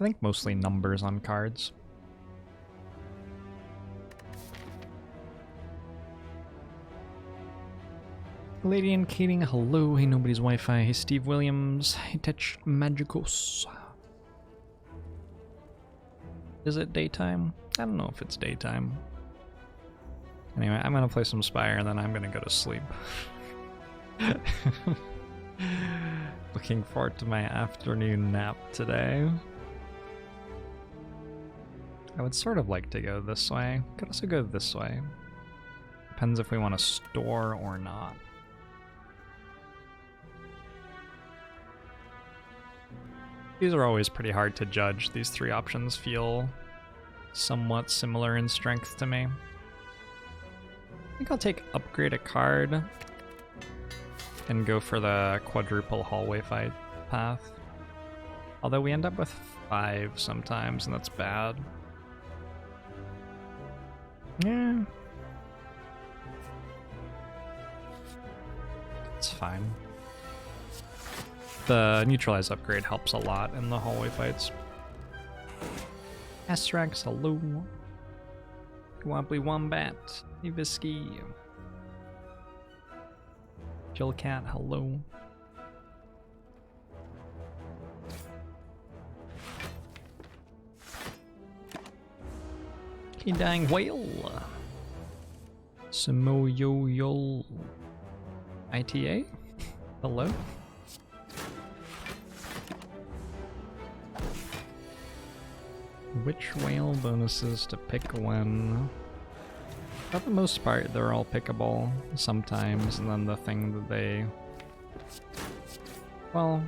think mostly numbers on cards. Lady and Kating, hello. Hey, nobody's Wi-Fi. Hey, Steve Williams. Hey, Tetch Magicos. Is it daytime? I don't know if it's daytime. Anyway, I'm gonna play some Spire and then I'm gonna go to sleep. Looking forward to my afternoon nap today. I would sort of like to go this way. Could also go this way. Depends if we want to store or not. These are always pretty hard to judge. These three options feel somewhat similar in strength to me. I think I'll take upgrade a card and go for the quadruple hallway fight path. Although we end up with 5 sometimes, and that's bad. Yeah. It's fine. The neutralize upgrade helps a lot in the hallway fights. Astrax, hello. Wobbly Wombat, Evisky. Jillcat, hello. Hey, Dying Whale. Samoyoyol. ITA? Hello? Which whale bonuses to pick when? For the most part, they're all pickable sometimes, and then the thing that they... Well,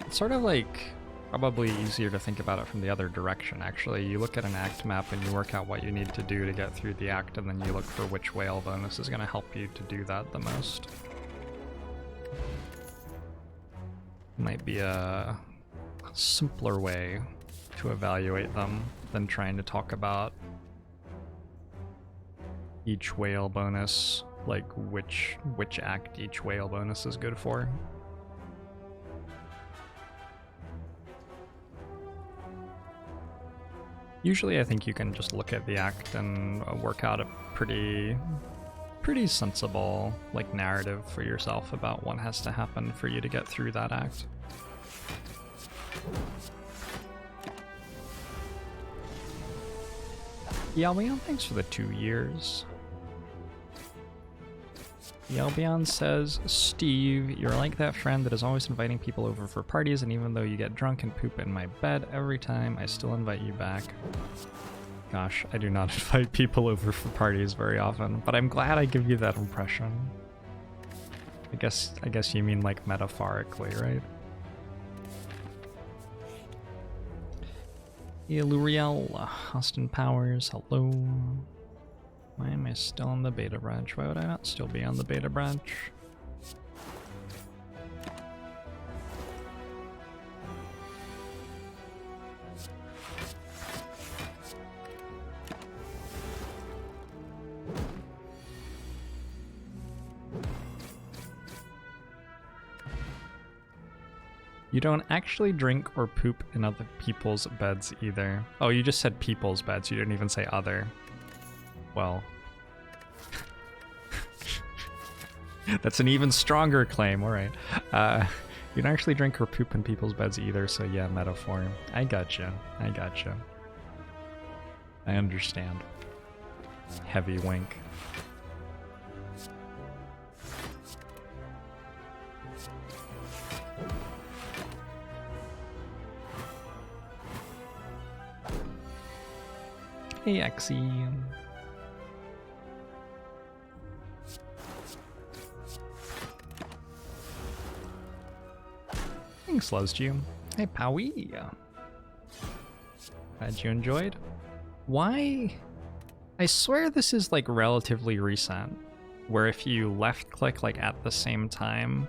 it's sort of like probably easier to think about it from the other direction, actually. You look at an act map and you work out what you need to do to get through the act, and then you look for which whale bonus is going to help you to do that the most. Might be a simpler way to evaluate them than trying to talk about each whale bonus, like which act each whale bonus is good for. Usually I think you can just look at the act and work out a pretty sensible like narrative for yourself about what has to happen for you to get through that act. Yalbion, thanks for the 2 years. Yalbion says, Steve, you're like that friend that is always inviting people over for parties, and even though you get drunk and poop in my bed every time, I still invite you back. Gosh, I do not invite people over for parties very often, but I'm glad I give you that impression. I guess you mean like metaphorically, right? Yeah, Luriel, Austin Powers, hello. Why am I still on the beta branch? Why would I not still be on the beta branch? You don't actually drink or poop in other people's beds either. Oh, you just said people's beds. You didn't even say other. Well. That's an even stronger claim. All right. You don't actually drink or poop in people's beds either, so yeah, metaphor. I gotcha. I gotcha. I understand. Heavy wink. Hey, Exie. Thanks, Lesju. Hey, Powie. Glad you enjoyed. Why? I swear this is like relatively recent, where if you left click like at the same time,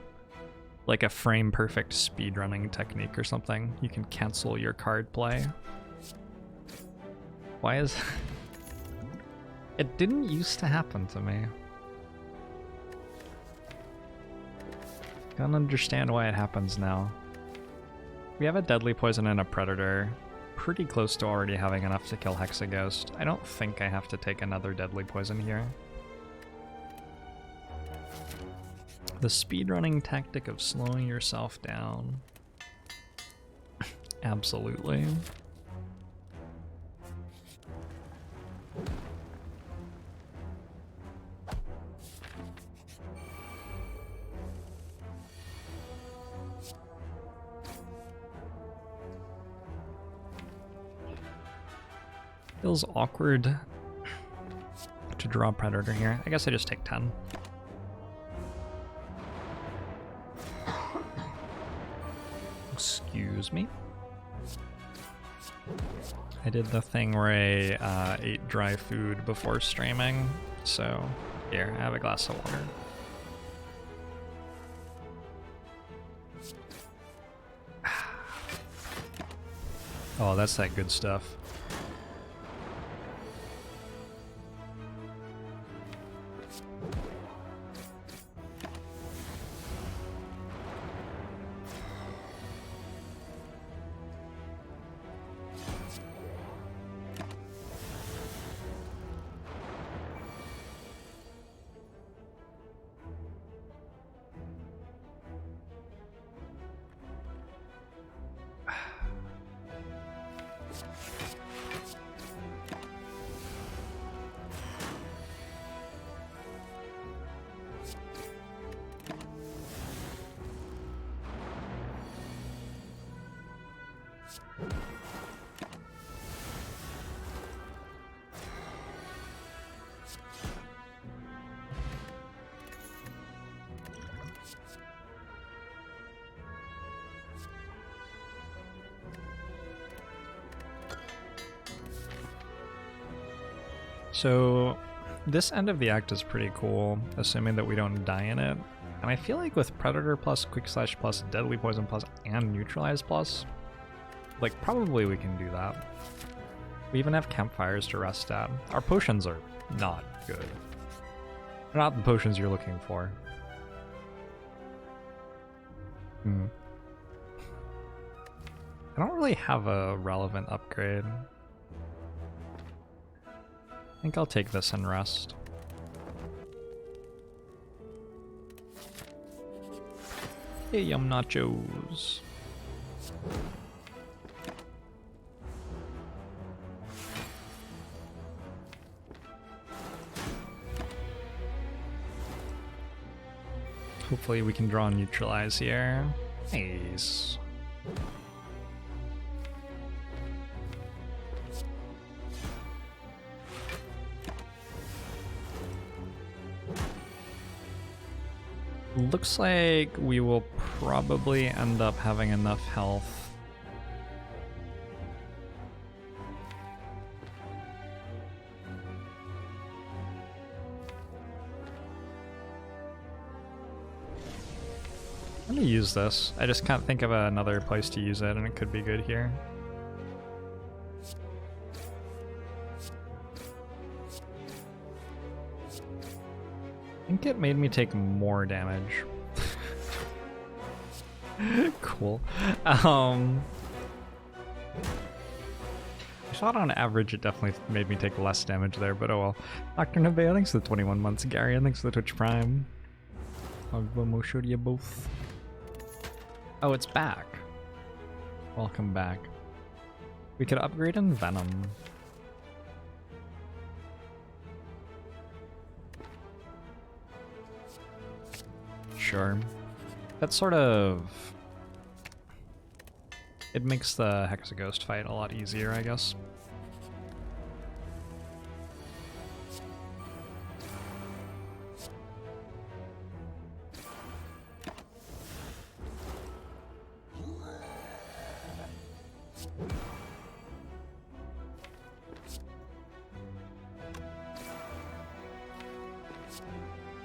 like a frame perfect speedrunning technique or something, you can cancel your card play. Why is... It didn't used to happen to me. Don't understand why it happens now. We have a deadly poison and a predator. Pretty close to already having enough to kill Hexaghost. I don't think I have to take another deadly poison here. The speedrunning tactic of slowing yourself down. Absolutely. Feels awkward to draw Predator here. I guess I just take 10. Excuse me. I did the thing where I ate dry food before streaming, so here, I have a glass of water. Oh, that's that good stuff. So this end of the act is pretty cool, assuming that we don't die in it. And I feel like with Predator plus, Quick Slash plus, Deadly Poison plus, and Neutralize plus, like probably we can do that. We even have campfires to rest at. Our potions are not good. They're not the potions you're looking for. I don't really have a relevant upgrade. I think I'll take this and rest. Hey, yum nachos. Hopefully we can draw Neutralize here. Nice. Looks like we will probably end up having enough health. I'm gonna use this. I just can't think of another place to use it, and it could be good here. I think it made me take more damage. Cool. I thought on average it definitely made me take less damage there, but oh well. Dr. Nevea, thanks for the 21 months. Gary, thanks for the Twitch Prime. I'll show you both. Oh, it's back. Welcome back. We could upgrade Envenom. Sure. That sort of... It makes the Hexaghost fight a lot easier, I guess.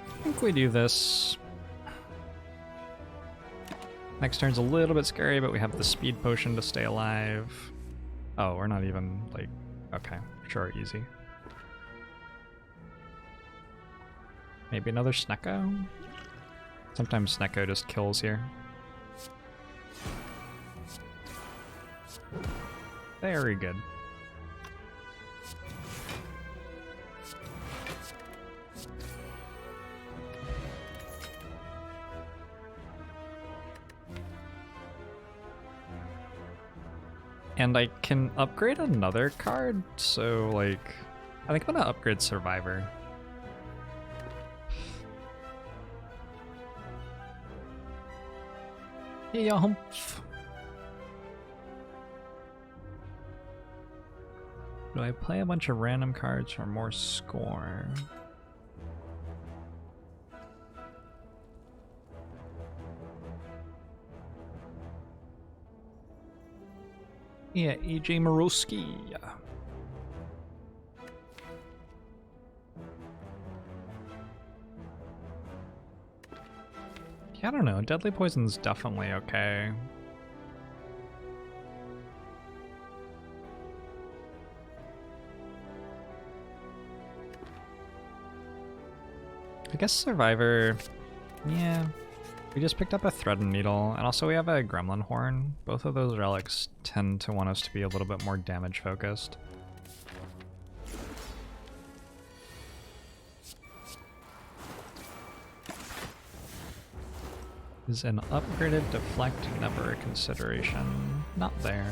I think we do this. Next turn's a little bit scary, but we have the speed potion to stay alive. Oh, we're not even, like... Okay, sure, easy. Maybe another Snecko? Sometimes Snecko just kills here. Very good. And I can upgrade another card, so like, I think I'm gonna upgrade Survivor. Yeah, humph. Do I play a bunch of random cards for more score? Yeah, EJ Moroski. Yeah, I don't know. Deadly Poison's definitely okay. I guess Survivor, yeah. We just picked up a Thread and Needle, and also we have a Gremlin Horn. Both of those relics tend to want us to be a little bit more damage focused. Is an upgraded Deflect never a consideration? Not there.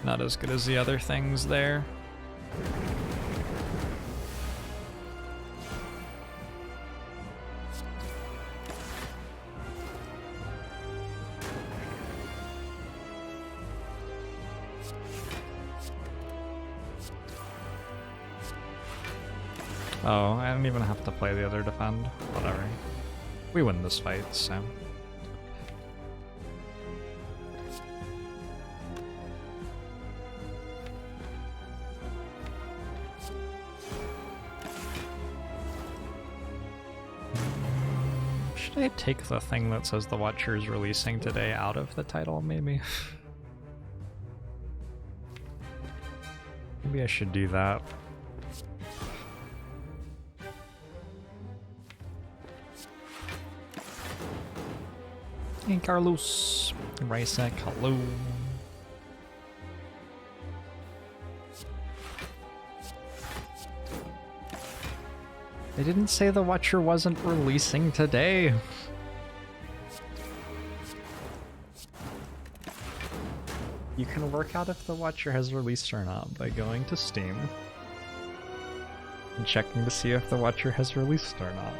Not as good as the other things there. Oh, I don't even have to play the other defend. Whatever. We win this fight, so. Should I take the thing that says the Watcher is releasing today out of the title, maybe? Maybe I should do that. Hey Carlos, Rysek, hello. They didn't say the Watcher wasn't releasing today. You can work out if the Watcher has released or not by going to Steam and checking to see if the Watcher has released or not.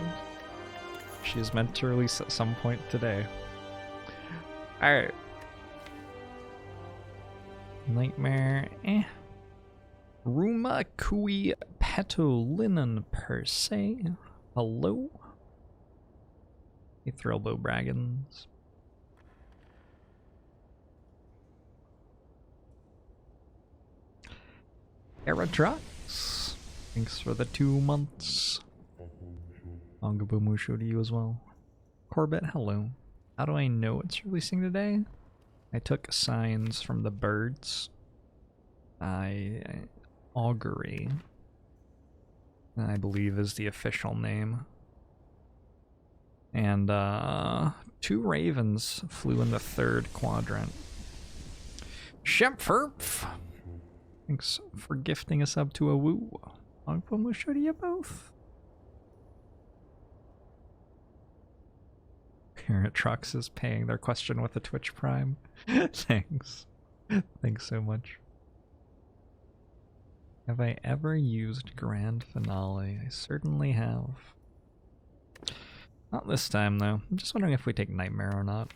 She's meant to release at some point today. Alright. Nightmare, Ruma Kui Petolinen per se. Hello? Hey, Thrillbo Braggins. Eratrax. Thanks for the 2 months. Ongabumusho to you as well. Corbett, hello. How do I know it's releasing today? I took signs from the birds. Augury, I believe, is the official name. And 2 ravens flew in the 3rd quadrant. Shempfurf! Thanks for gifting a sub to a woo. I'll show you both. Parent Trucks is paying their question with a Twitch Prime. Thanks. Thanks so much. Have I ever used Grand Finale? I certainly have. Not this time, though. I'm just wondering if we take Nightmare or not.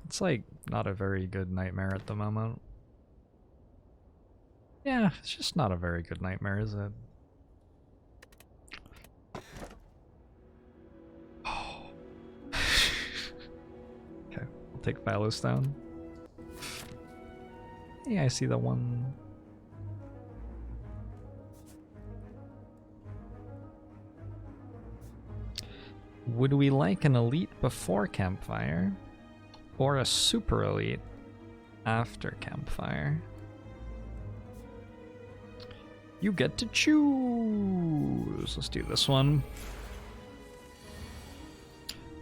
It's like not a very good Nightmare at the moment. Yeah, it's just not a very good Nightmare, is it? Okay, we'll take Philostone. Yeah, I see the one. Would we like an elite before Campfire or a super elite after Campfire? You get to choose. Let's do this one.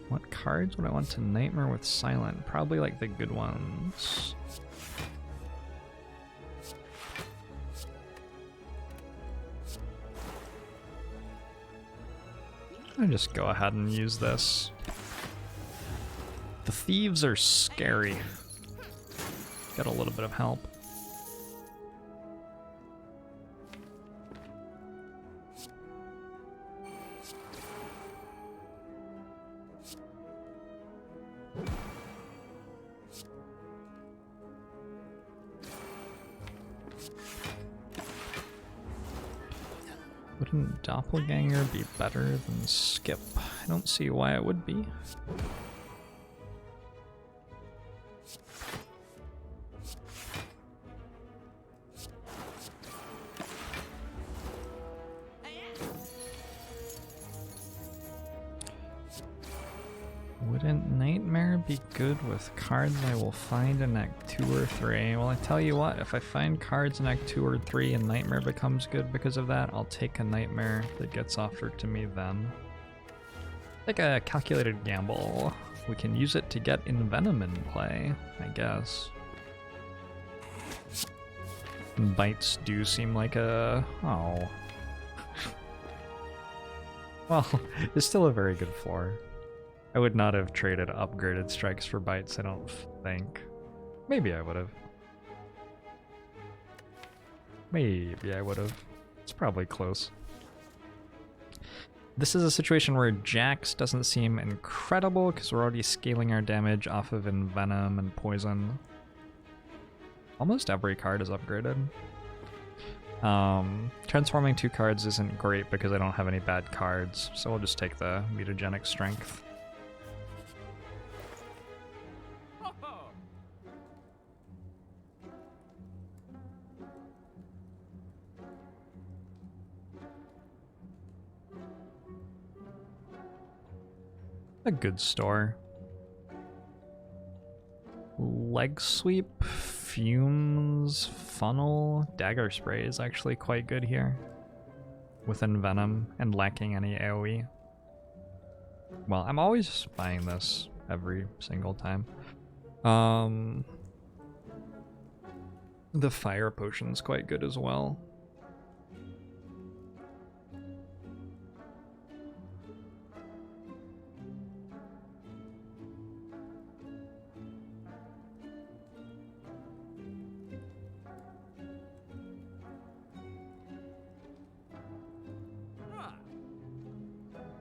What cards would I want to Nightmare with Silent? Probably like the good ones. I just go ahead and use this. The thieves are scary. Get a little bit of help. Wouldn't Doppelganger be better than Skip? I don't see why it would be. Wouldn't Nightmare be good with cards I will find in Act 2 or 3? Well, I tell you what, if I find cards in Act 2 or 3 and Nightmare becomes good because of that, I'll take a Nightmare that gets offered to me then. Like a calculated gamble. We can use it to get Envenom in play, I guess. And bites do seem like a... oh. Well, it's still a very good floor. I would not have traded upgraded strikes for bites, I don't think. Maybe I would have. Maybe I would have. It's probably close. This is a situation where Jax doesn't seem incredible because we're already scaling our damage off of Envenom and Poison. Almost every card is upgraded. Transforming 2 cards isn't great because I don't have any bad cards, so we'll just take the mutagenic strength. A good store. Leg sweep, fumes, funnel, dagger spray is actually quite good here. With Envenom and lacking any AoE. Well, I'm always buying this every single time. The fire potion's quite good as well.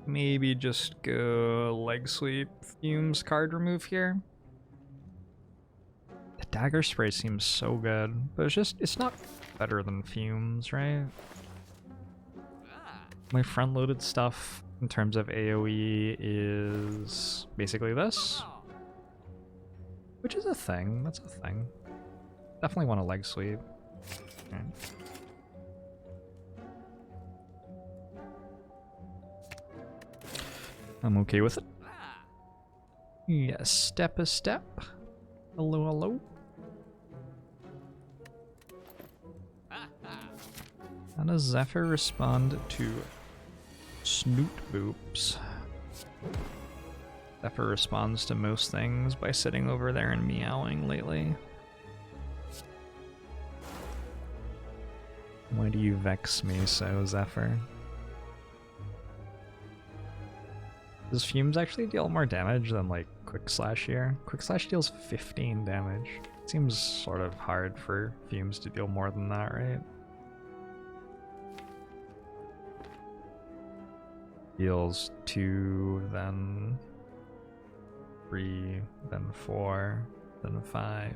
Maybe just go leg sweep, fumes, card remove here. The dagger spray seems so good, but it's not better than fumes, right? My front loaded stuff in terms of AoE is basically this, which is a thing. That's a thing. Definitely want a leg sweep. Okay. I'm okay with it. Yes, step a step. Hello, hello. How does Zephyr respond to snoot boops? Zephyr responds to most things by sitting over there and meowing lately. Why do you vex me so, Zephyr? Does Fumes actually deal more damage than like Quick Slash here? Quick Slash deals 15 damage. It seems sort of hard for Fumes to deal more than that, right? Deals 2, then 3, then 4, then 5.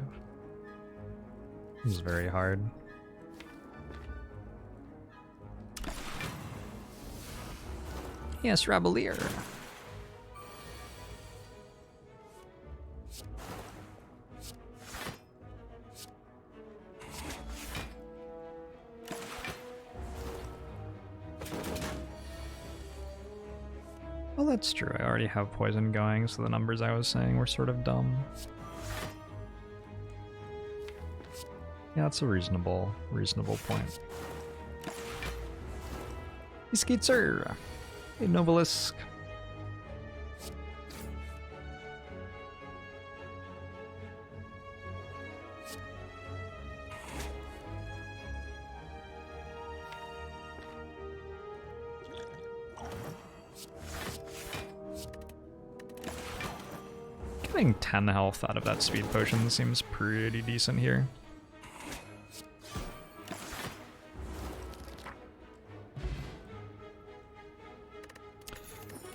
This is very hard. Yes, Rabelier. Well, that's true. I already have poison going, so the numbers I was saying were sort of dumb. Yeah, that's a reasonable point. Hey, Skeetser! Hey, Novelisk! Getting 10 health out of that speed potion seems pretty decent here.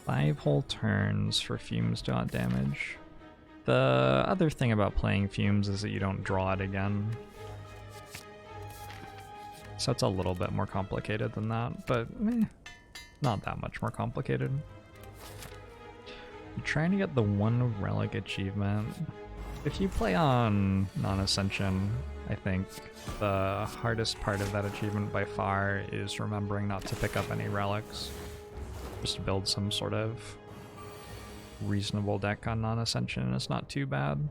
Five whole turns for Fumes to not damage. The other thing about playing Fumes is that you don't draw it again. So it's a little bit more complicated than that, but not that much more complicated. I'm trying to get the one relic achievement. If you play on non-Ascension, I think the hardest part of that achievement by far is remembering not to pick up any relics. Just build some sort of reasonable deck on non-Ascension, and it's not too bad.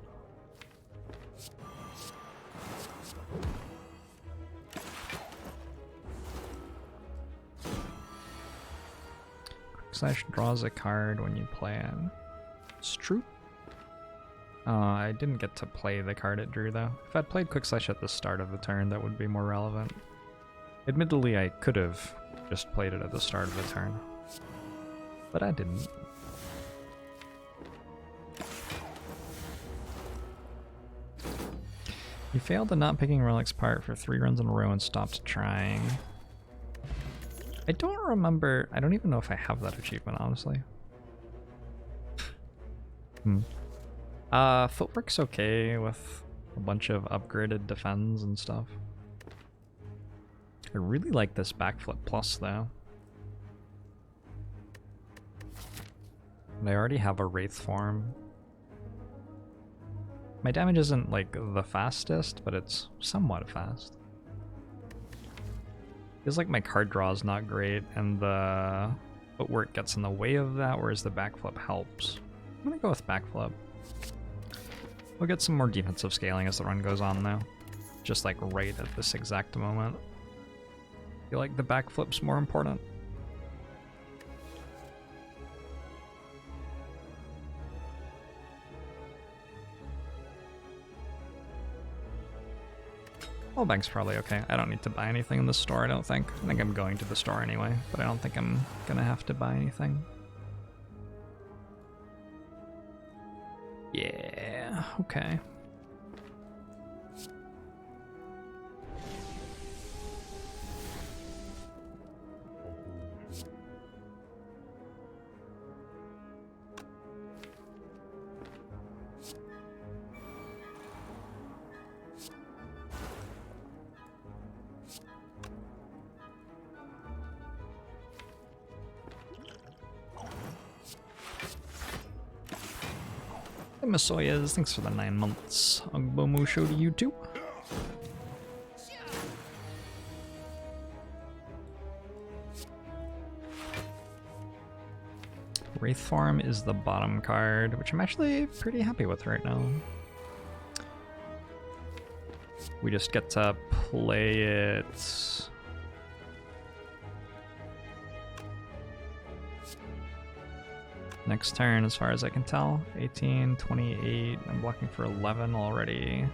Quickslash draws a card when you play it. It's true. I didn't get to play the card it drew though. If I'd played Quickslash at the start of the turn, that would be more relevant. Admittedly, I could have just played it at the start of the turn, but I didn't. You failed the not picking relics part for 3 runs in a row and stopped trying. I don't remember. I don't even know if I have that achievement, honestly. Footwork's okay with a bunch of upgraded defense and stuff. I really like this backflip plus though. And I already have a Wraith form. My damage isn't like the fastest, but it's somewhat fast. Feels like my card draw is not great, and the footwork gets in the way of that, whereas the backflip helps. I'm gonna go with backflip. We'll get some more defensive scaling as the run goes on though. Just like right at this exact moment. I feel like the backflip's more important. Well, bank's probably okay. I don't need to buy anything in the store, I don't think. I think I'm going to the store anyway, but I don't think I'm gonna have to buy anything. Yeah, okay. Masoyas, thanks for the 9 months. Ugbomu show to you too. Wraith form is the bottom card, which I'm actually pretty happy with right now. We just get to play it. Next turn, as far as I can tell. 18, 28, I'm blocking for 11 already.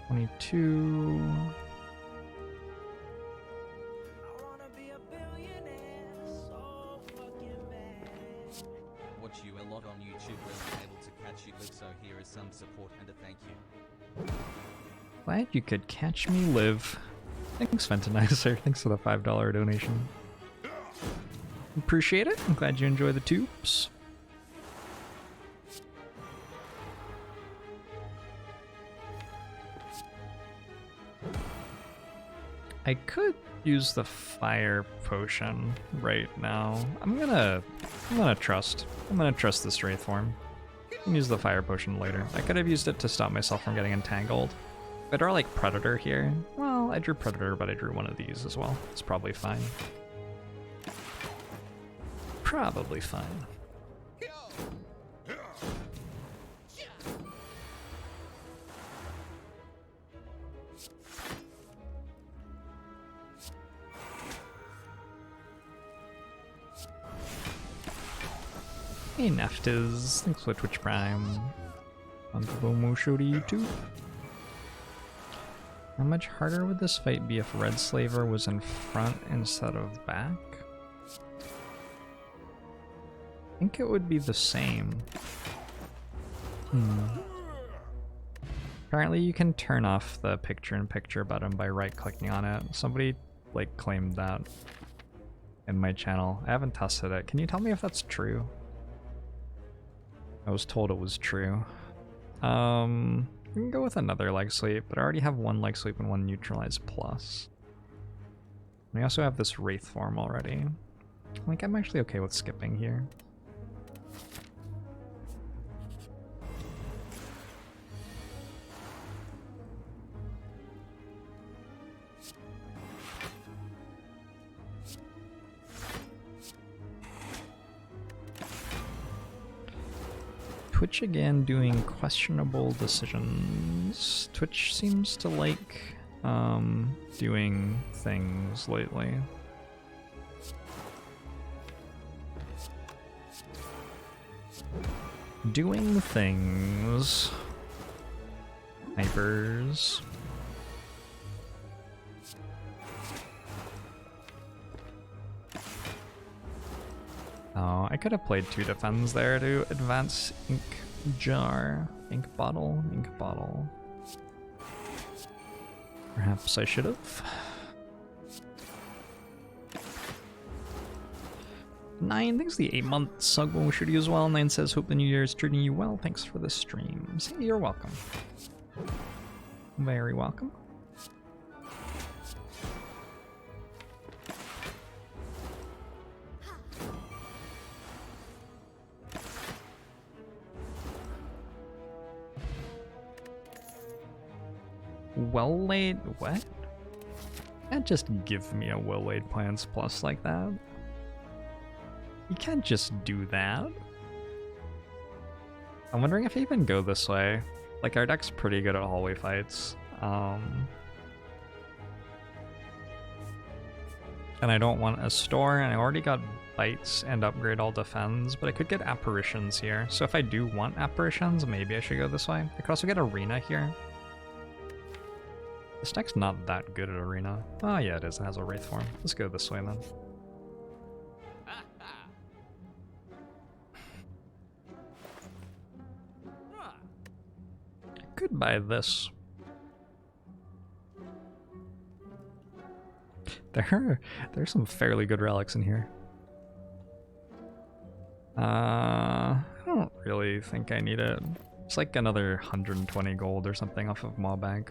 22. Watch you a lot on YouTube where I'm able to catch you live, so here is some support and a thank you. Glad you could catch me live. Thanks, Fentanizer. Thanks for the $5 donation. Appreciate it. I'm glad you enjoy the tubes. I could use the fire potion right now. I'm gonna trust. I'm gonna trust this Wraith form. I can use the fire potion later. I could have used it to stop myself from getting entangled. If I draw like Predator here, well, I drew Predator, but I drew one of these as well. It's probably fine. Probably fine. Hey Neftiz, thanks for Twitch Prime. Uncle show to you too. How much harder would this fight be if Red Slaver was in front instead of back? I think it would be the same. Apparently you can turn off the picture-in-picture button by right-clicking on it. Somebody, like, claimed that in my channel. I haven't tested it. Can you tell me if that's true? I was told it was true. We can go with another leg sweep, but I already have one leg sweep and one neutralize plus. We also have this wraith form already. Like, I'm actually okay with skipping here. Twitch again doing questionable decisions. Twitch seems to like doing things lately. Doing things. Hypers. Oh, I could have played 2 defends there to advance ink jar. Ink bottle, ink bottle. Perhaps I should have. 9, thanks for the 8-month sub. Well, wish you as well. 9 says, hope the new year is treating you well. Thanks for the streams. Hey, you're welcome. Very welcome. Well laid, what? Can't just give me a well laid plans plus like that. You can't just do that. I'm wondering if I even go this way. Like, our deck's pretty good at hallway fights. And I don't want a store, and I already got bites and upgrade all defends, but I could get apparitions here. So if I do want apparitions, maybe I should go this way. I could also get arena here. This deck's not that good at arena. Oh yeah, it is. It has a wraith form. Let's go this way then. I could buy this. There's some fairly good relics in here. I don't really think I need it. It's like another 120 gold or something off of Maw Bank.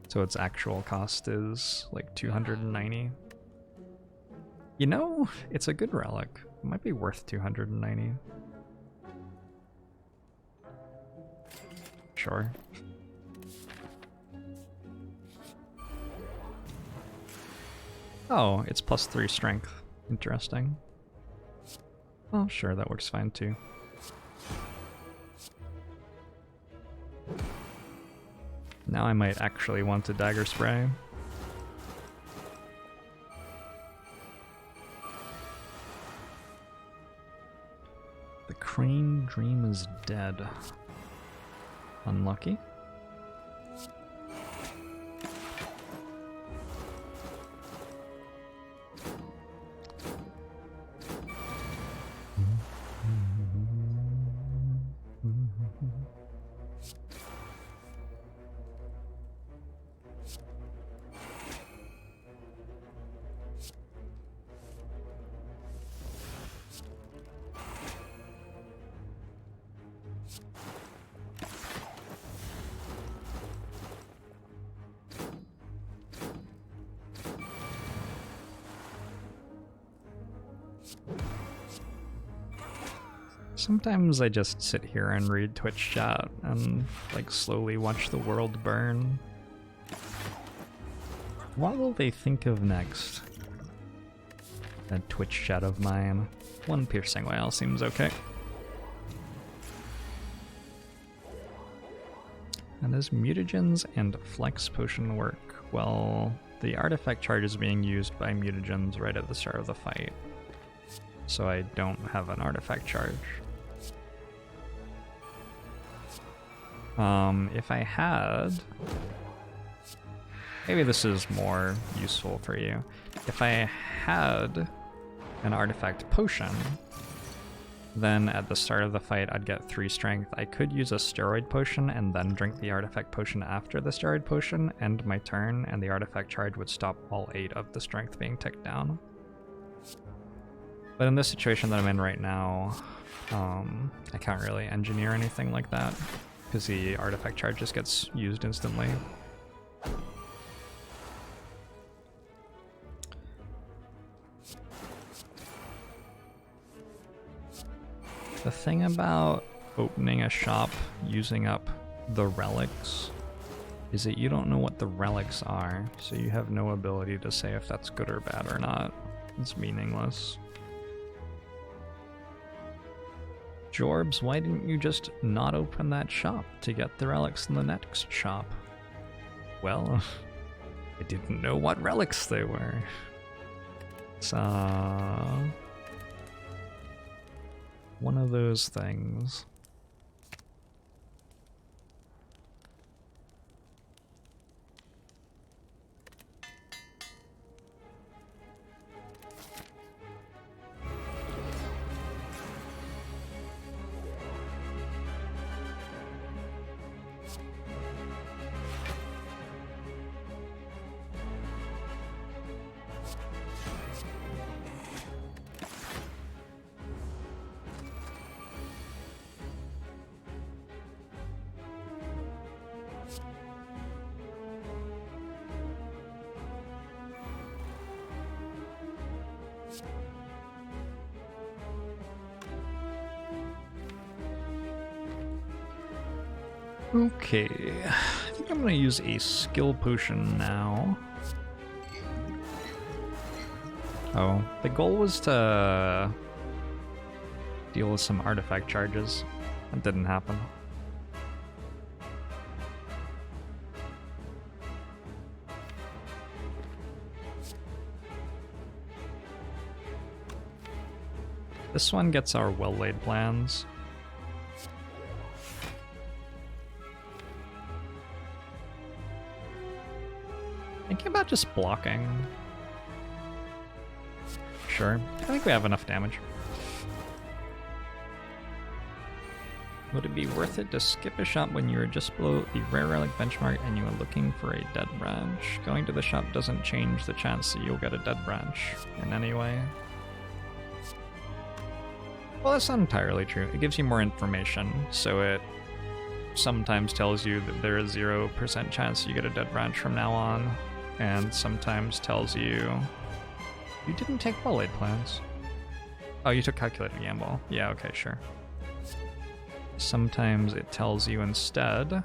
So its actual cost is like 290. You know, it's a good relic. It might be worth 290. Sure. Oh, it's +3 strength. Interesting. Oh, sure, that works fine too. Now I might actually want to dagger spray. The crane dream is dead. Unlucky. Sometimes I just sit here and read Twitch chat and like slowly watch the world burn. What will they think of next? That Twitch chat of mine. One piercing whale seems okay. And does mutagens and flex potion work? Well, the artifact charge is being used by mutagens right at the start of the fight. So I don't have an artifact charge. If I had... Maybe this is more useful for you. If I had an artifact potion, Then at the start of the fight, I'd get 3 strength. I could use a steroid potion and then drink the artifact potion after the steroid potion, end my turn, and the artifact charge would stop all 8 of the strength being ticked down. But in this situation that I'm in right now, I can't really engineer anything like that, because the artifact charge just gets used instantly. The thing about opening a shop using up the relics is that you don't know what the relics are, so you have no ability to say if that's good or bad or not. It's meaningless. Jorbs, why didn't you just not open that shop to get the relics in the next shop? Well, I didn't know what relics they were. So... one of those things. Okay, I think I'm gonna use a skill potion now. Oh, the goal was to deal with some artifact charges. That didn't happen. This one gets our well-laid plans. Thinking about just blocking. Sure, I think we have enough damage. Would it be worth it to skip a shop when you are just below the rare relic benchmark and you are looking for a dead branch? Going to the shop doesn't change the chance that you'll get a dead branch in any way. Well, that's not entirely true. It gives you more information, so it sometimes tells you that there is 0% chance you get a dead branch from now on, and sometimes tells you you didn't take well-laid plans. Oh, you took calculated gamble. Yeah, okay, sure. Sometimes it tells you instead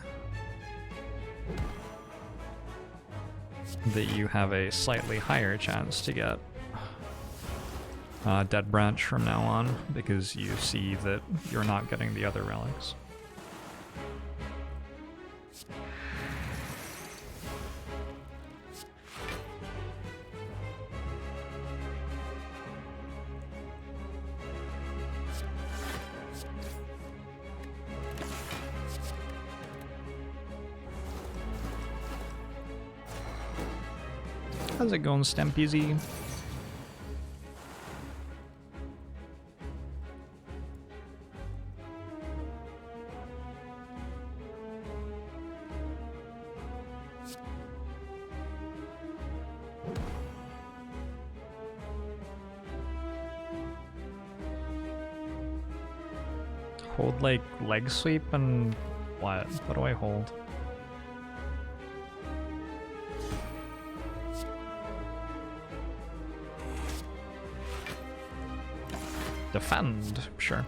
that you have a slightly higher chance to get dead branch from now on, because you see that you're not getting the other relics. How's it going, Stempeasy? Hold like leg sweep and what? What do I hold? Defend, sure.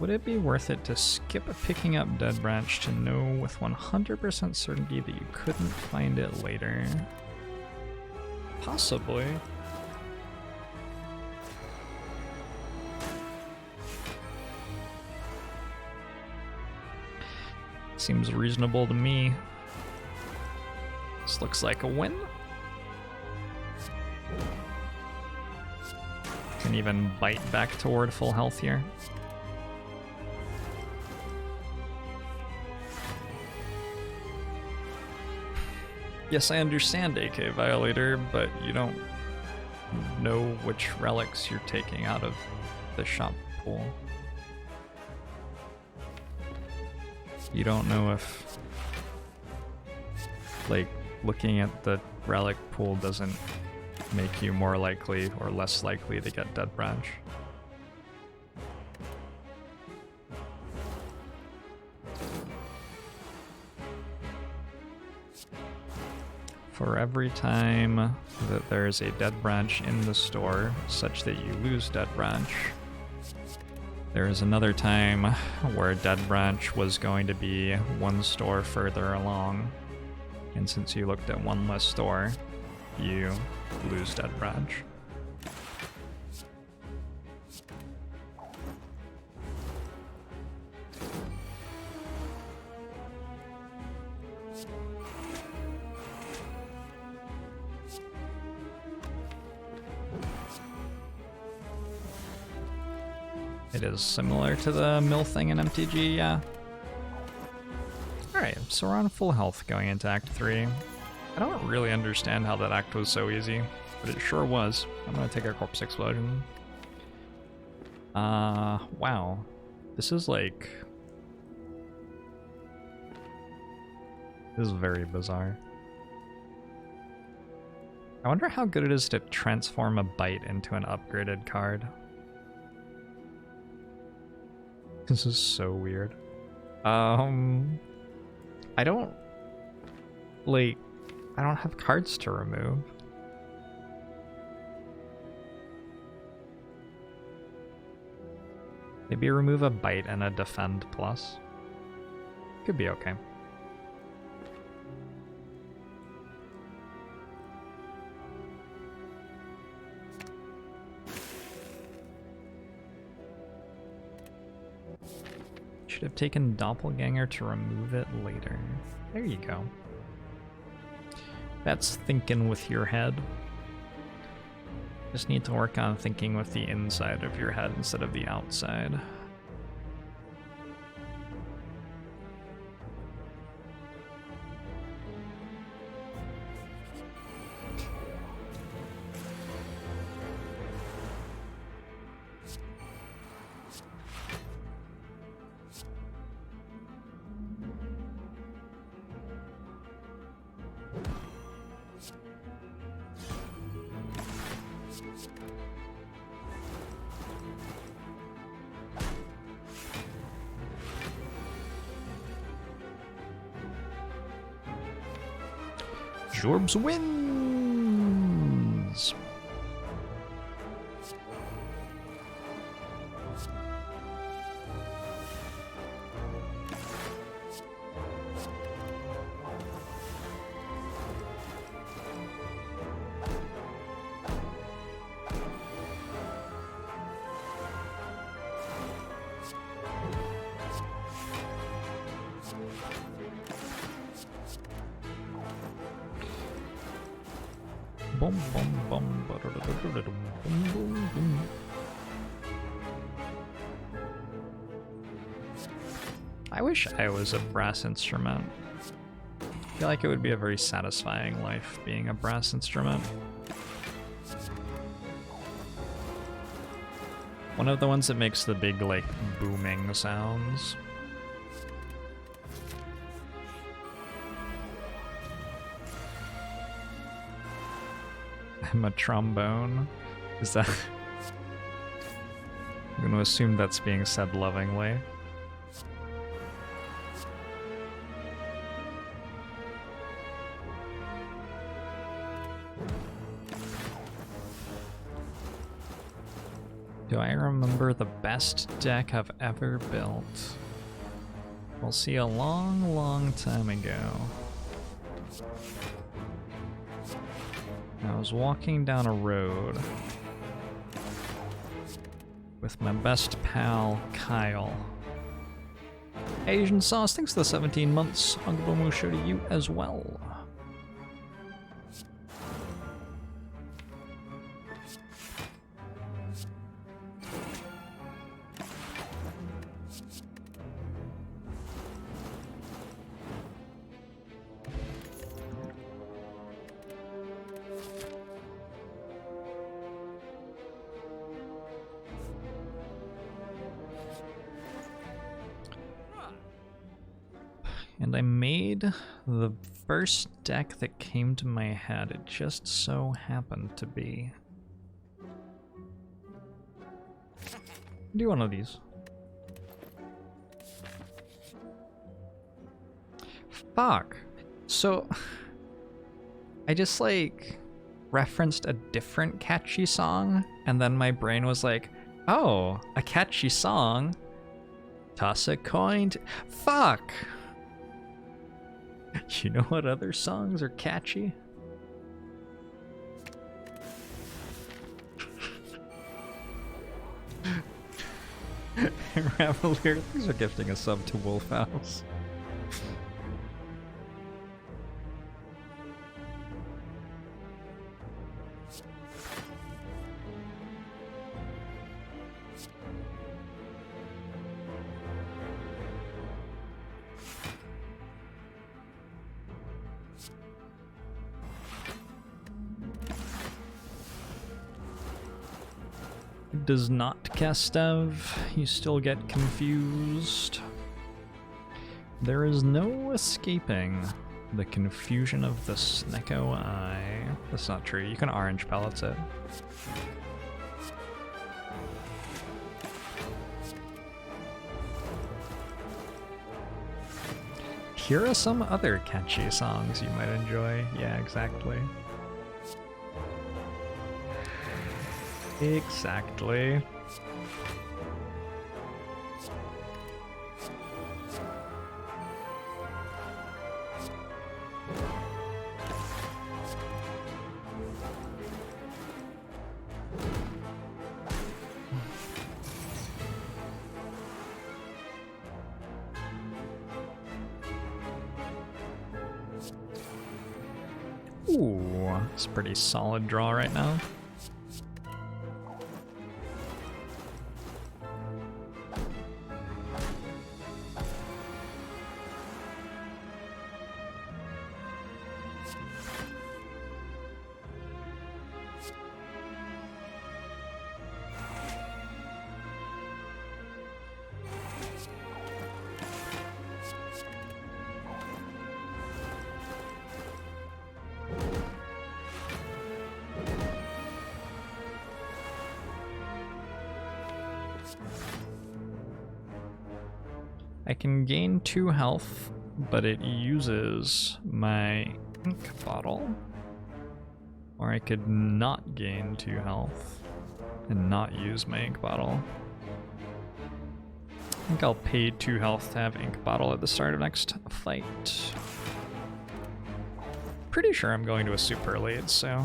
Would it be worth it to skip picking up Dead Branch to know with 100% certainty that you couldn't find it later? Possibly. Seems reasonable to me. This looks like a win. Can even bite back toward full health here. Yes, I understand, AK Violator, but you don't know which relics you're taking out of the shop pool. You don't know if, like, looking at the relic pool doesn't make you more likely or less likely to get Dead Branch. For every time that there's a Dead Branch in the store such that you lose Dead Branch, there is another time where Dead Branch was going to be one store further along, and since you looked at one less store, you lose Dead Branch. It is similar to the mill thing in MTG, yeah. Alright, so we're on full health going into Act 3. I don't really understand how that act was so easy, but it sure was. I'm gonna take a Corpse Explosion. Wow. This is like... This is very bizarre. I wonder how good it is to transform a bite into an upgraded card. This is so weird. I don't... Like... I don't have cards to remove. Maybe remove a bite and a defend plus. Could be okay. Should have taken Doppelganger to remove it later. There you go. That's thinking with your head. Just need to work on thinking with the inside of your head instead of the outside. Jorbs wins! Boom, boom, boom, boom, boom. I wish I was a brass instrument. I feel like it would be a very satisfying life being a brass instrument. One of the ones that makes the big, like, booming sounds. I'm a trombone. Is that... I'm going to assume that's being said lovingly. Do I remember the best deck I've ever built? We'll see a long, long time ago. I was walking down a road with my best pal, Kyle. Asian Sauce, thanks for the 17 months. Ugbomu show to you as well. And I made the first deck that came to my head. It just so happened to be. Do one of these. Fuck. So I just like referenced a different catchy song, and then my brain was like, oh, a catchy song. Toss a coin. Fuck. You know what other songs are catchy? Ravalier, thanks for gifting a sub to Wolf House. Does not Castev, you still get confused. There is no escaping the confusion of the Snecko Eye. That's not true, you can orange pellets it. Here are some other catchy songs you might enjoy. Yeah, exactly. Exactly. Ooh, it's a pretty solid draw right now. I can gain 2 health, but it uses my ink bottle. Or I could not gain 2 health and not use my ink bottle. I think I'll pay 2 health to have ink bottle at the start of next fight. Pretty sure I'm going to a super elite, so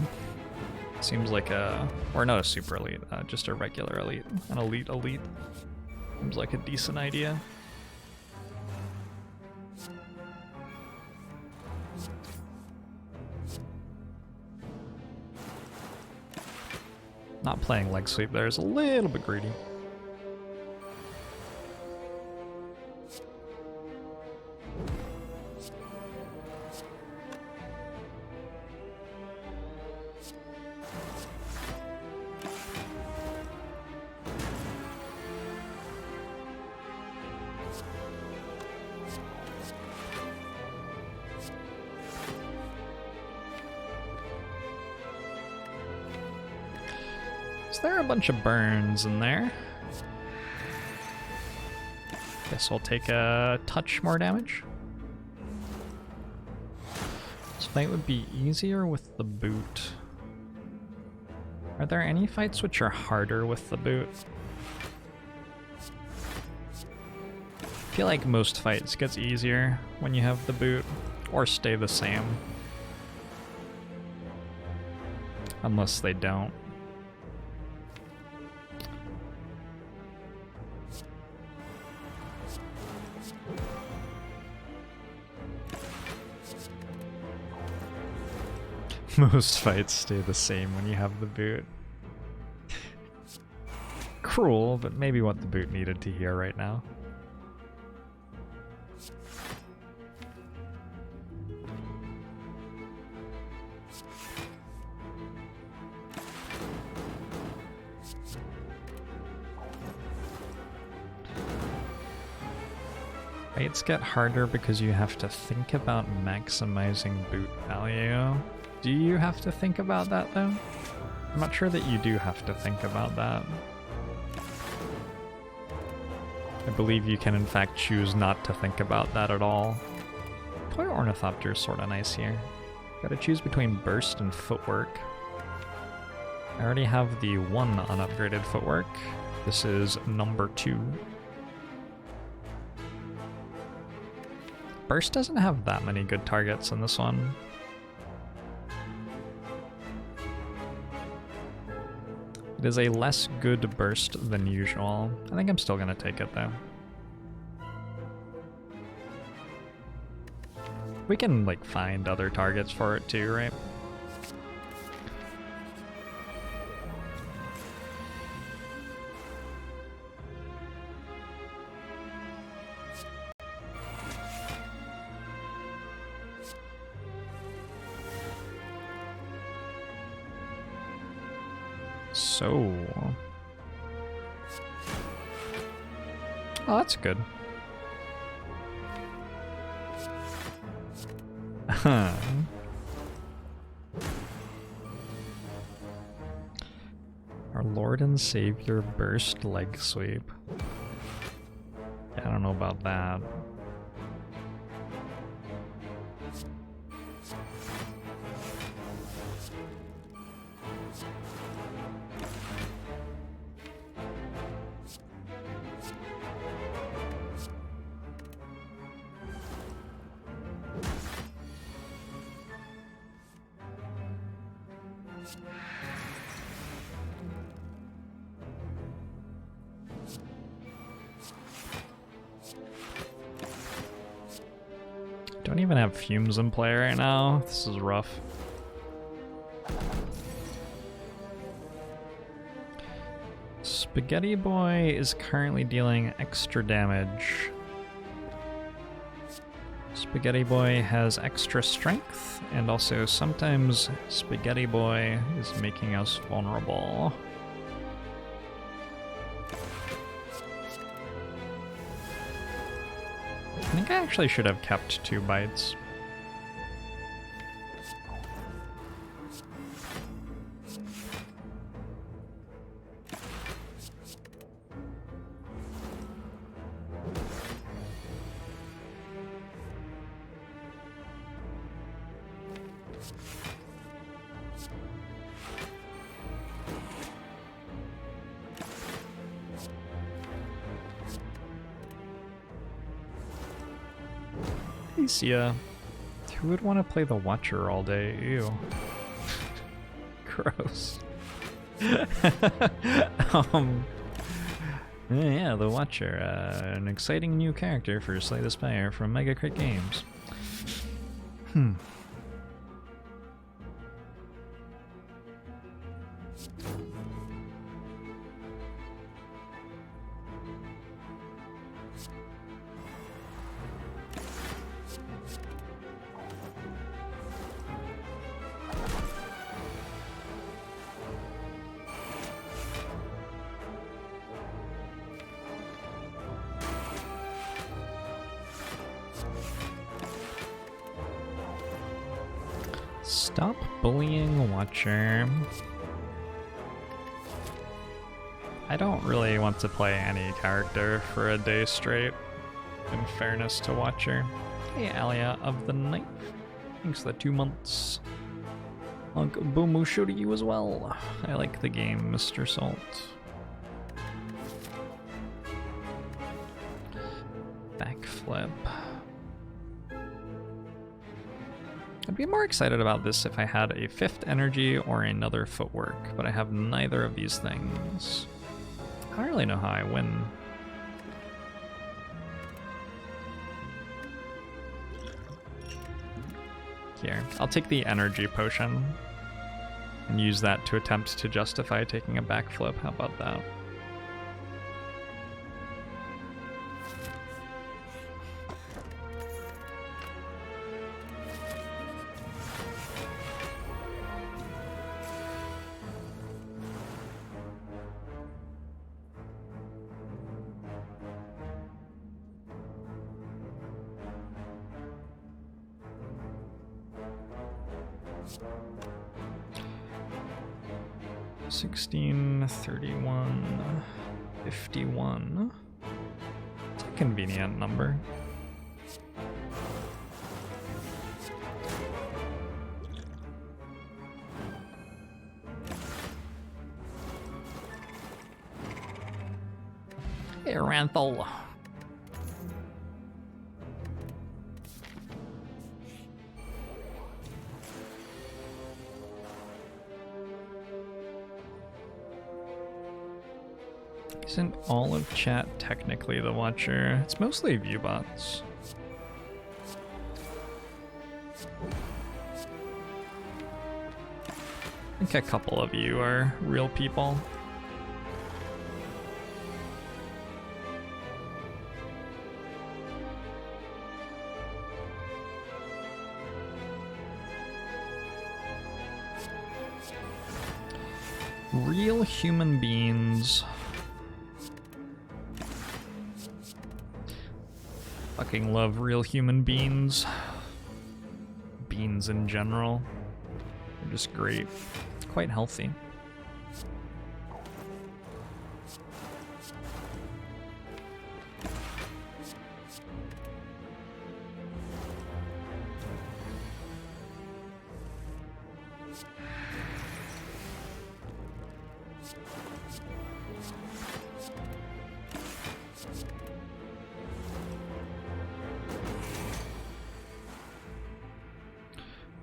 seems like a, or not a super elite, just a regular elite, an elite. Seems like a decent idea. Not playing leg sweep there is a little bit greedy. There are a bunch of burns in there. Guess I'll take a touch more damage. This fight would be easier with the boot. Are there any fights which are harder with the boot? I feel like most fights gets easier when you have the boot, or stay the same. Unless they don't. Most fights stay the same when you have the boot. Cruel, but maybe what the boot needed to hear right now. Fights get harder because you have to think about maximizing boot value. Do you have to think about that though? I'm not sure that you do have to think about that. I believe you can in fact choose not to think about that at all. Toy Ornithopter is sort of nice here. Gotta choose between burst and footwork. I already have the one unupgraded footwork. This is number 2. Burst doesn't have that many good targets in this one. It is a less good burst than usual. I think I'm still gonna take it though. We can like find other targets for it too, right? So... oh, that's good. Huh. Our Lord and Savior burst leg sweep. Yeah, I don't know about that. Don't even have fumes in play right now. This is rough. Spaghetti Boy is currently dealing extra damage. Spaghetti Boy has extra strength, and also sometimes Spaghetti Boy is making us vulnerable. I think I actually should have kept 2 bites. Yeah. Who would want to play the Watcher all day? Ew. Gross. Yeah, the Watcher. An exciting new character for Slay the Spire from Mega Crit Games. Stop bullying Watcher. I don't really want to play any character for a day straight, in fairness to Watcher. Hey, Alia of the Knife. Thanks for the 2 months. Uncle Boomoo show to you as well. I like the game, Mr. Salt. Backflip. I'd be more excited about this if I had a 5th energy or another footwork, but I have neither of these things. I don't really know how I win. Here, I'll take the energy potion and use that to attempt to justify taking a backflip. How about that? 16, 31, 51. It's a convenient number. Hey, Ranthal. Isn't all of chat technically the Watcher? It's mostly viewbots. I think a couple of you are real people. Real human beings. Fucking love real human beings. Beans in general. They're just great. Quite healthy.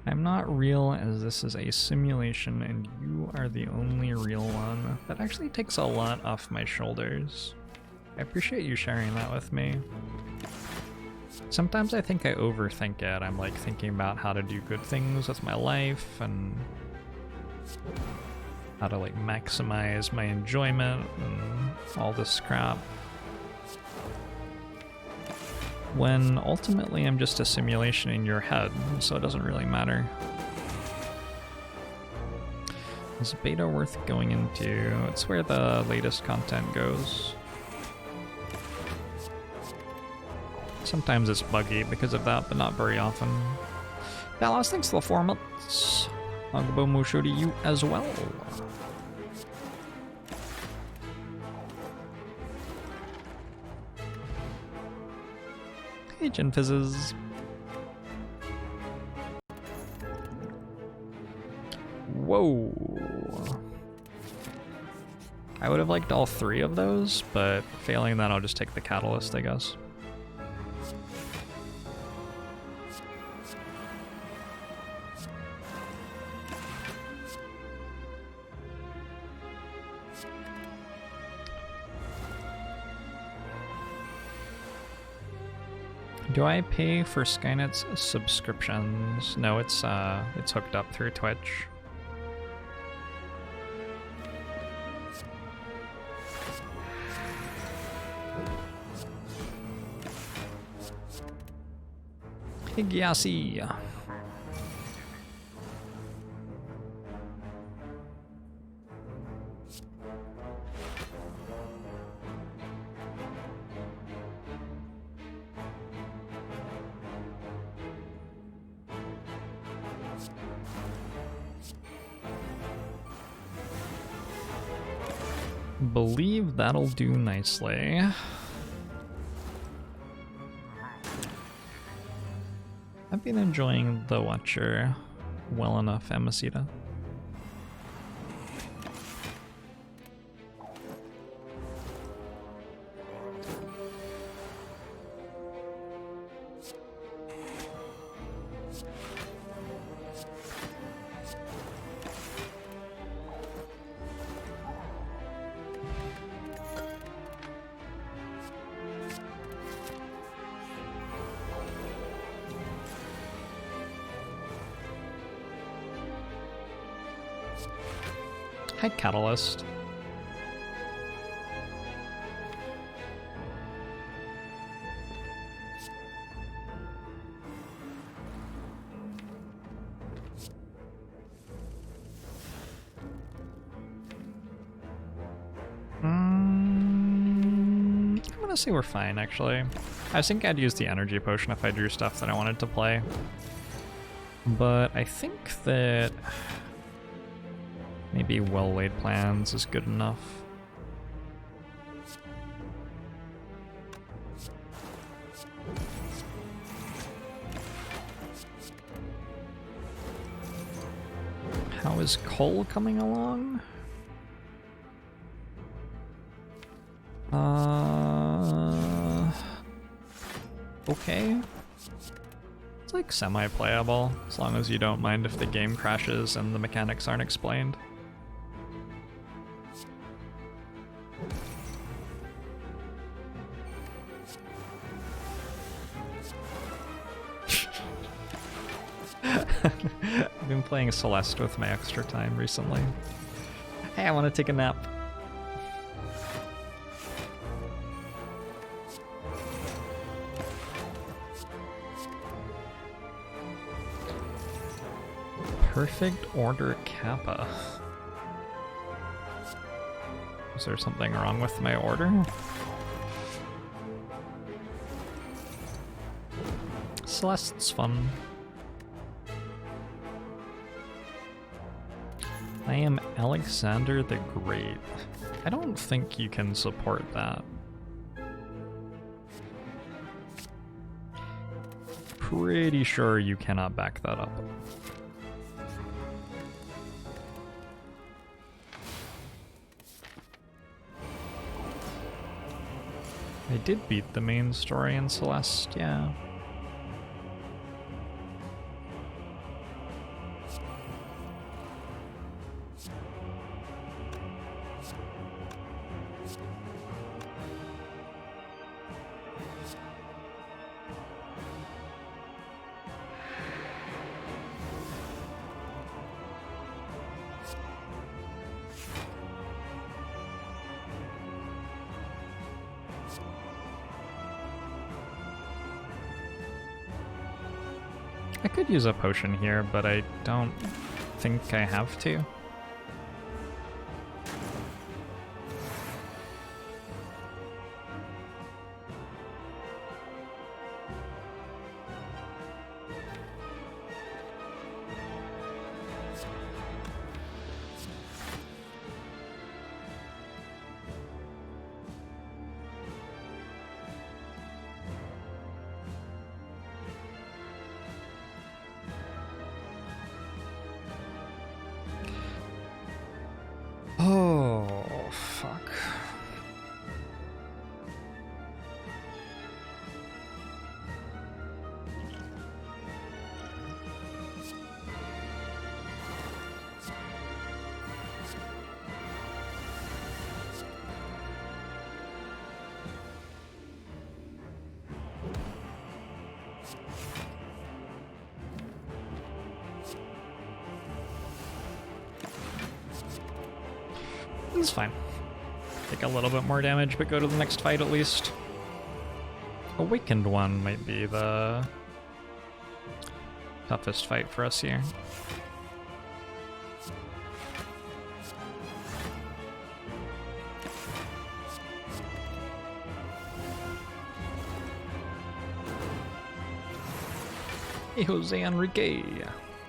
I'm not real, as this is a simulation and you are the only real one. That actually takes a lot off my shoulders. I appreciate you sharing that with me. Sometimes I think I overthink it. I'm like thinking about how to do good things with my life and how to like maximize my enjoyment and all this crap. When ultimately I'm just a simulation in your head, so it doesn't really matter. Is beta worth going into? It's where the latest content goes. Sometimes it's buggy because of that, but not very often. Dallas, thanks for the 4 months. Agbo Musho to you as well. Hey, Gen Fizzes. Whoa. I would have liked all 3 of those, but failing that, I'll just take the catalyst, I guess. Do I pay for Skynet's subscriptions? No, it's hooked up through Twitch. Hey, Gyasi. Believe that'll do nicely. I've been enjoying the Watcher well enough, Amasita. Hi, Catalyst. I'm gonna say we're fine, actually. I think I'd use the energy potion if I drew stuff that I wanted to play. But I think that maybe well-laid plans is good enough. How is Cole coming along? Okay. It's like semi-playable, as long as you don't mind if the game crashes and the mechanics aren't explained. I've been playing Celeste with my extra time recently. Hey, I want to take a nap. Perfect order Kappa. Is there something wrong with my order? Celeste's fun. I am Alexander the Great. I don't think you can support that. Pretty sure you cannot back that up. I did beat the main story in Celeste, yeah. I could use a potion here, but I don't think I have to. Oh, fuck. It's fine. Take a little bit more damage, but go to the next fight at least. Awakened one might be the toughest fight for us here. Hey Jose Enrique.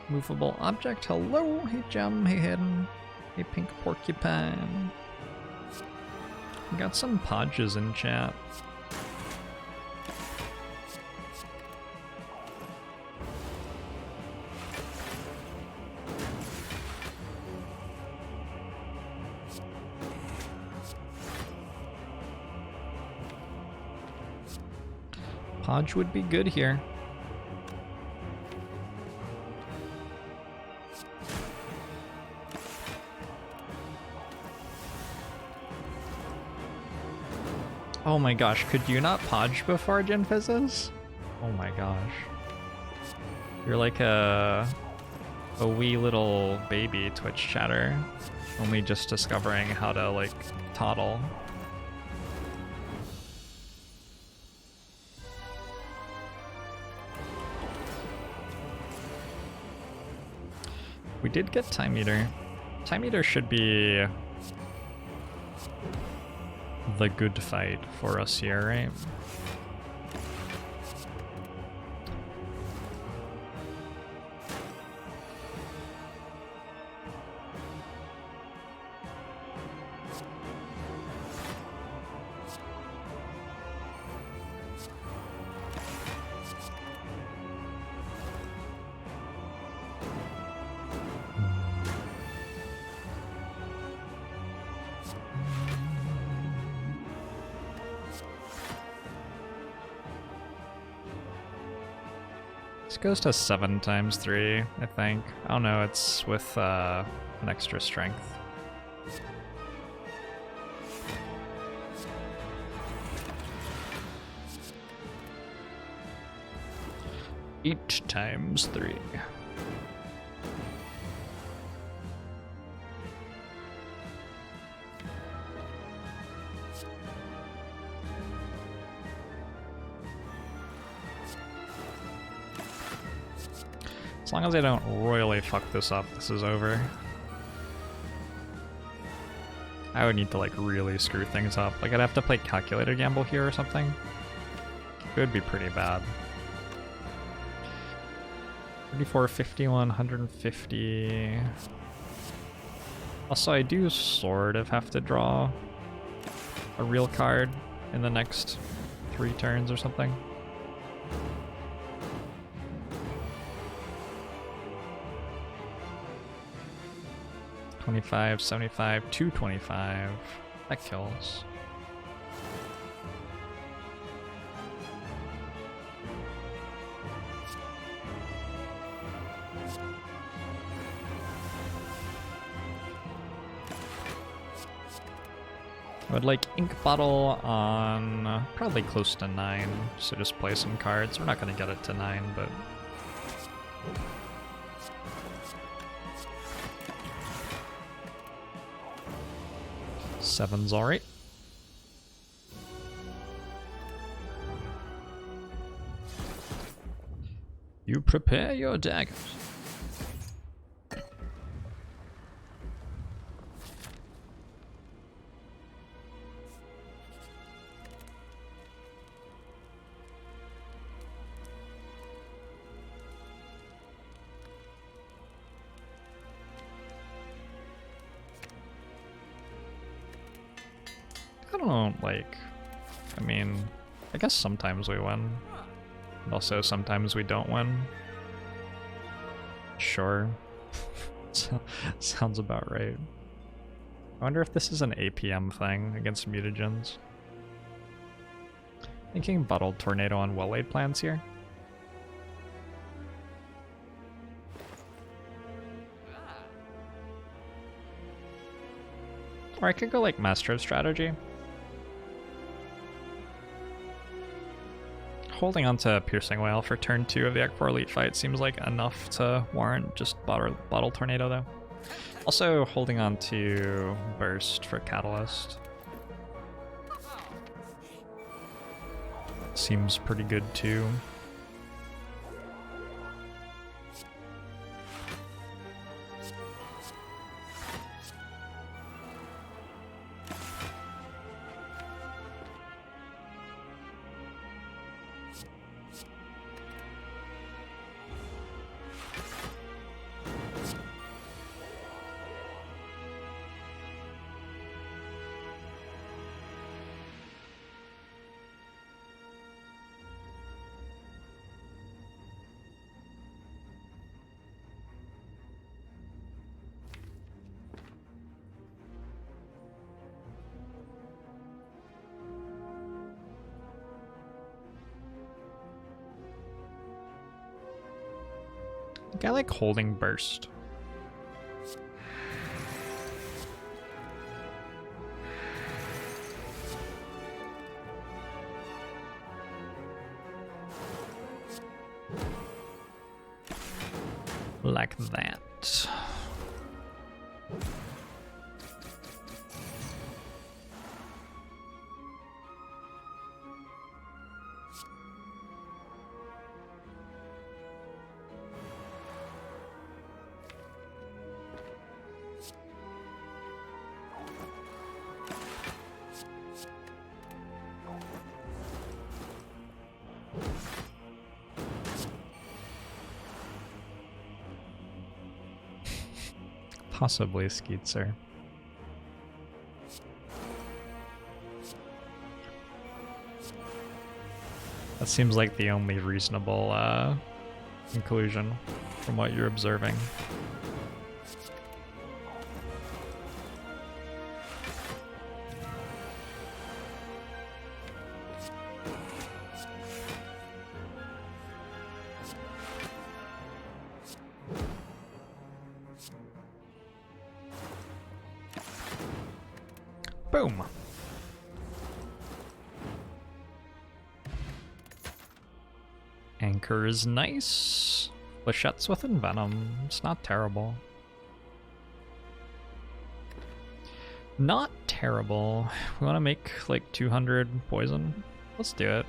Movable object, hello. Hey Gem, hey Hidden. Hey Pink Porcupine. We got some podges in chat. Podge would be good here. Oh my gosh, could you not podge before Gen Fizzes? Oh my gosh. You're like a wee little baby Twitch chatter, only just discovering how to like toddle. We did get Time Eater. Time Eater should be the good fight for us here, right? This goes to 7 times 3, I think. I don't know, it's with an extra strength. Each times 3. As long as I don't royally fuck this up, this is over. I would need to like really screw things up. Like I'd have to play calculated gamble here or something. It would be pretty bad. 34, 51, 150. Also, I do sort of have to draw a real card in the next 3 turns or something. $25, $75, $225. That kills. I would like ink bottle on probably close to 9, so just play some cards. We're not going to get it to 9, but... Seven's alright. You prepare your daggers. I don't like, I mean, I guess sometimes we win, and also sometimes we don't win. Sure. Sounds about right. I wonder if this is an APM thing against mutagens. Thinking bottled tornado on well-laid plans here. Or I could go like Master of Strategy. Holding on to Piercing Whale for turn 2 of the Act 4 Elite fight seems like enough to warrant just Bottle Tornado though. Also holding on to Burst for Catalyst. Seems pretty good too. I like holding Burst. Like that. Possibly Skeetser. That seems like the only reasonable conclusion from what you're observing. Boom. Anchor is nice. Flechettes with Envenom. It's not terrible. Not terrible. We want to make like 200 poison. Let's do it.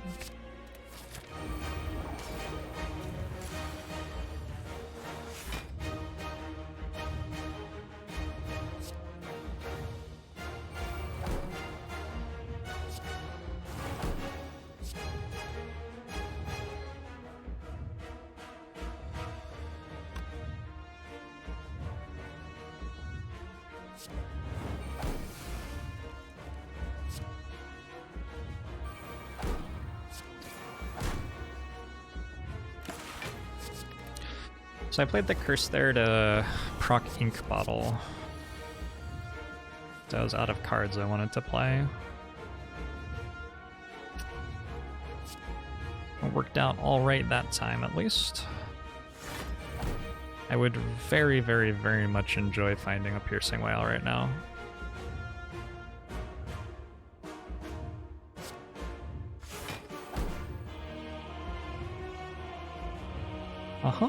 So I played the curse there to proc ink bottle. So I was out of cards I wanted to play. It worked out all right that time, at least. I would very, very, very much enjoy finding a piercing whale right now. Uh-huh.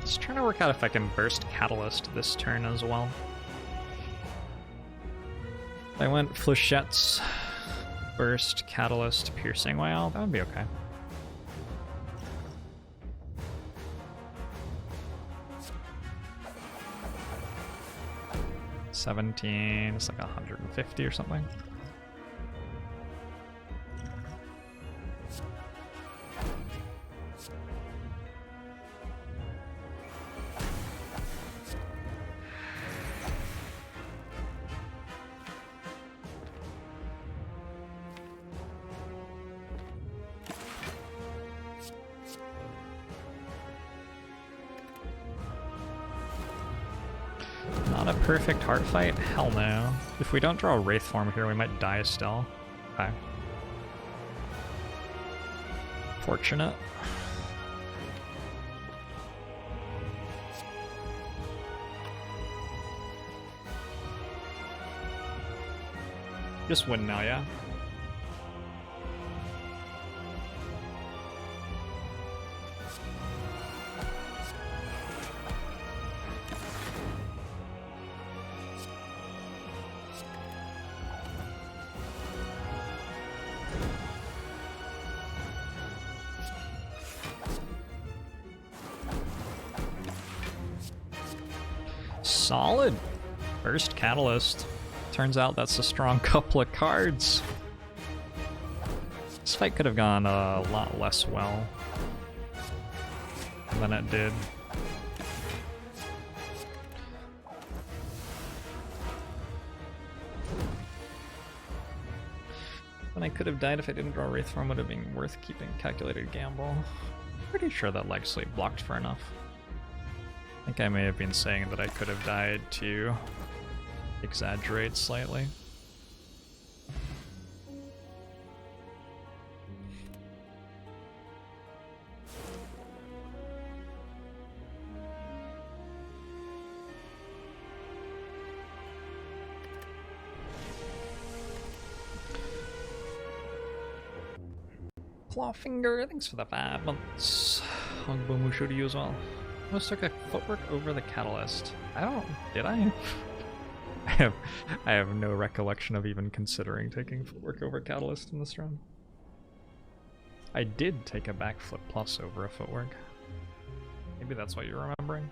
Just trying to work out if I can burst Catalyst this turn as well. I went Flechettes, burst, Catalyst, piercing whale. That would be okay. $17, it's like 150 or something. Not a perfect heart fight? Hell no. If we don't draw a Wraith form here, we might die still. Okay. Fortunate. Just win now, yeah? Solid. First Catalyst. Turns out that's a strong couple of cards. This fight could have gone a lot less well than it did. Then I could have died if I didn't draw Wraith form, would have been worth keeping calculated gamble. Pretty sure that leg sleep blocked for enough. I think I may have been saying that I could have died to exaggerate slightly. Clawfinger, thanks for the 5 months. Hongbomushu to you as well. I almost took a footwork over the Catalyst. Did I? I have no recollection of even considering taking footwork over Catalyst in this run. I did take a backflip plus over a footwork. Maybe that's what you're remembering.